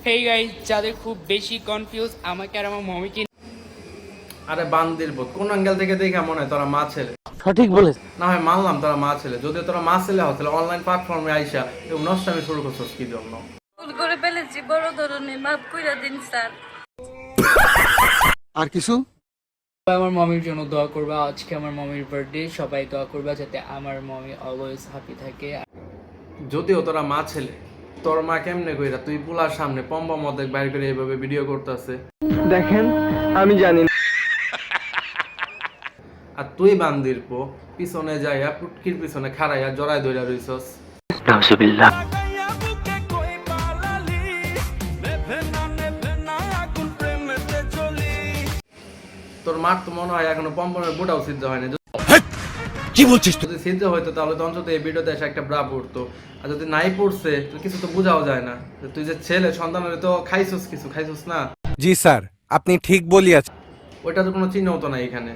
Hey guys, যাদের খুব বেশি কনফিউজ আমাকে আর আমার মমিকে, আরে বান্দির বোধ কোন অ্যাঙ্গেল থেকে দেখে মনে হয় তোরা মা ছেলে। সঠিক বলেছ। না হয় মানলাম তোরা মা ছেলে, যদি তোরা মা ছেলে হতো অনলাইন প্ল্যাটফর্মে আইসা এবং নষ্টামি শুরু করছিস কি জন্য? ভুল করে ফেলেছি, বড় ধরনের মাফ কইরা দিন স্যার। আর কিছু? আমার মমির জন্য দোয়া করবা। আজকে আমার মমির বার্থডে, সবাই দোয়া করবা যাতে আমার মমি অলওয়েজ হ্যাপি থাকে। যদিও তোরা মা ছেলে, তোর মা কেমনে কইরা তুই পুলার সামনে পম্পা মধ্যে বাইর করে এইভাবে ভিডিও করতেছে? দেখেন, আমি জানি না। আর তুই বান্দির পো পিছনে যাইয়া পুটকির পিছনে খাড়াইয়া জড়াই ধইরা রইছস। নাউজুবিল্লাহ। তোর মার তো মনে হয় এখনো পম্পমের বুটাও সিদ্ধ হয়নি। কি বলছিস তুই? যদি সিদ্ধ হইতো তাহলে তো অন্তত এই ভিডিওতে এসে একটা ব্রা পড়তো। আর যদি নাই পড়ছে তো কিছু তো বোঝাও যায় না। তুই যে ছেলে সন্তানের তো খাইছস, কিছু খাইছস না? জি স্যার, আপনি ঠিক বলিয়াছেন। ওইটা তো কোনো চিহ্ন হতো না এখানে।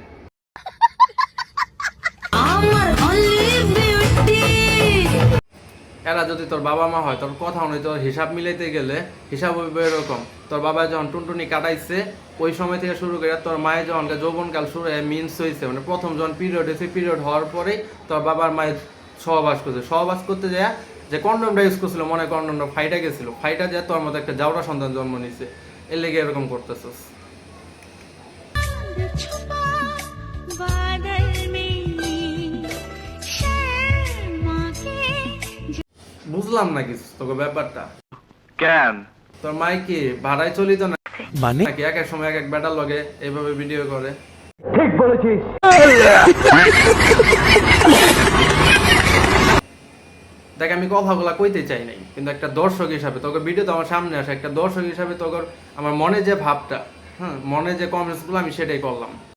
এরা যদি তোর বাবা মা হয়, তোর কথা অনুযায়ী তোর হিসাব মিলাইতে গেলে হিসাব হইবে এরকম: তোর বাবা যখন টুনটুনি কাটাইছে ওই সময় থেকে শুরু করে তোর মায়ের যখন যৌবনকাল শুরু হয়ে মিন্স হয়েছে, মানে প্রথম যখন পিরিয়ড হয়েছে, পিরিয়ড হওয়ার পরেই তোর বাবার মায়ের সহবাস করছে। সহবাস করতে যায় যে কন্ডমটা ইউজ করছিল, মনে কন্ডমটা ফাইটা গেছিল, ফাইটা যায় তোর মতো একটা জাউরা সন্তান জন্ম নিছে। এর লেগে এরকম করতেছস। বুঝলাম না কিছু তোকে ব্যাপারটা। কেন? তোর মাই কি ভাড়ায় চলিত না মানে নাকি এক এক সময় এক এক বেটার লগে এইভাবে ভিডিও করে? ঠিক বলেছিস। দেখ, আমি কথাগুলা কইতে চাই নাই, কিন্তু একটা দর্শক হিসাবে তোকে ভিডিও তো আমার সামনে আসে, একটা দর্শক হিসাবে তোকে আমার মনে যে ভাবটা, মনে যে কমেন্টস গুলো, আমি সেটাই করলাম।